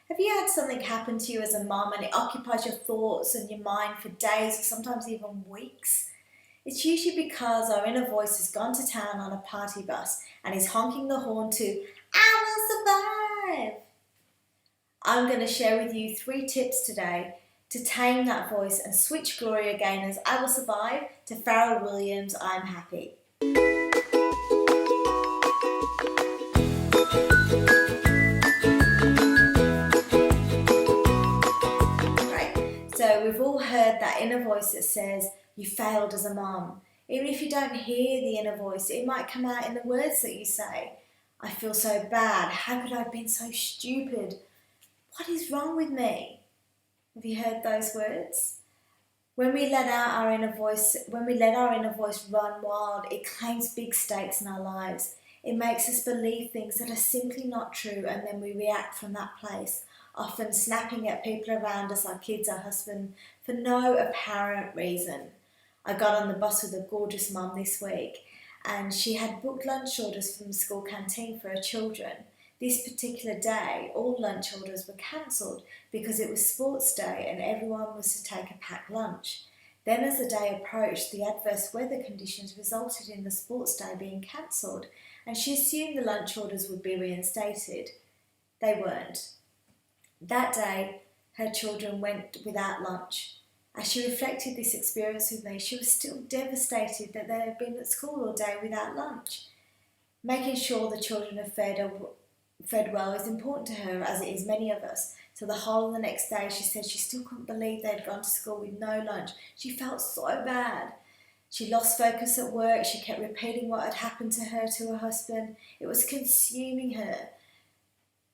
Have you had something happen to you as a mum and it occupies your thoughts and your mind for days or sometimes even weeks? It's usually because our inner voice has gone to town on a party bus and is honking the horn to, "I will survive." I'm going to share with you 3 tips today to tame that voice and switch Gloria Gaynor's "I will survive" to Pharrell Williams' "I'm happy." So we've all heard that inner voice that says you failed as a mum. Even if you don't hear the inner voice, it might come out in the words that you say. "I feel so bad. How could I have been so stupid? What is wrong with me?" Have you heard those words? When we let our inner voice run wild, it claims big stakes in our lives. It makes us believe things that are simply not true, and then we react from that place, often snapping at people around us, our kids, our husband, for no apparent reason. I got on the bus with a gorgeous mum this week, and she had booked lunch orders from the school canteen for her children. This particular day, all lunch orders were cancelled because it was sports day and everyone was to take a packed lunch. Then as the day approached, the adverse weather conditions resulted in the sports day being cancelled, and she assumed the lunch orders would be reinstated. They weren't. That day, her children went without lunch. As she reflected this experience with me, she was still devastated that they had been at school all day without lunch. Making sure the children are fed well is important to her, as it is many of us. So the whole of the next day, she said she still couldn't believe they'd gone to school with no lunch. She felt so bad. She lost focus at work. She kept repeating what had happened to her husband. It was consuming her.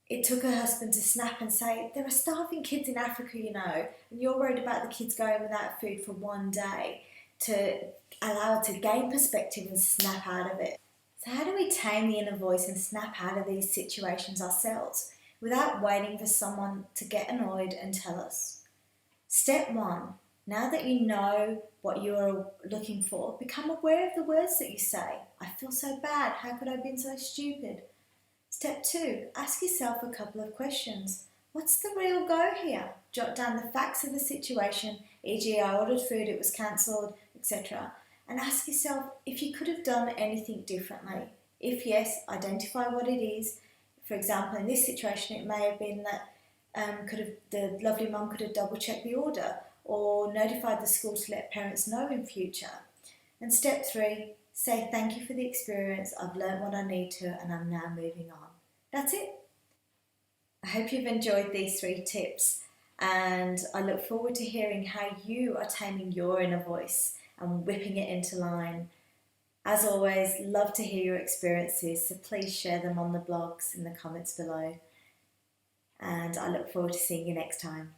It took her husband to snap and say, "There are starving kids in Africa, you know, and you're worried about the kids going without food for one day," to allow her to gain perspective and snap out of it. So how do we tame the inner voice and snap out of these situations ourselves without waiting for someone to get annoyed and tell us? Step 1, now that you know what you are looking for, become aware of the words that you say. "I feel so bad. How could I have been so stupid?" Step 2, ask yourself a couple of questions. What's the real go here? Jot down the facts of the situation, e.g. I ordered food, it was cancelled, etc. And ask yourself if you could have done anything differently. If yes, identify what it is. For example, in this situation, it may have been that the lovely mum could have double-checked the order or notified the school to let parents know in future. And step 3, say thank you for the experience, I've learned what I need to, and I'm now moving on. That's it. I hope you've enjoyed these 3 tips, and I look forward to hearing how you are taming your inner voice and whipping it into line. As always, love to hear your experiences, so please share them on the blogs in the comments below. And I look forward to seeing you next time.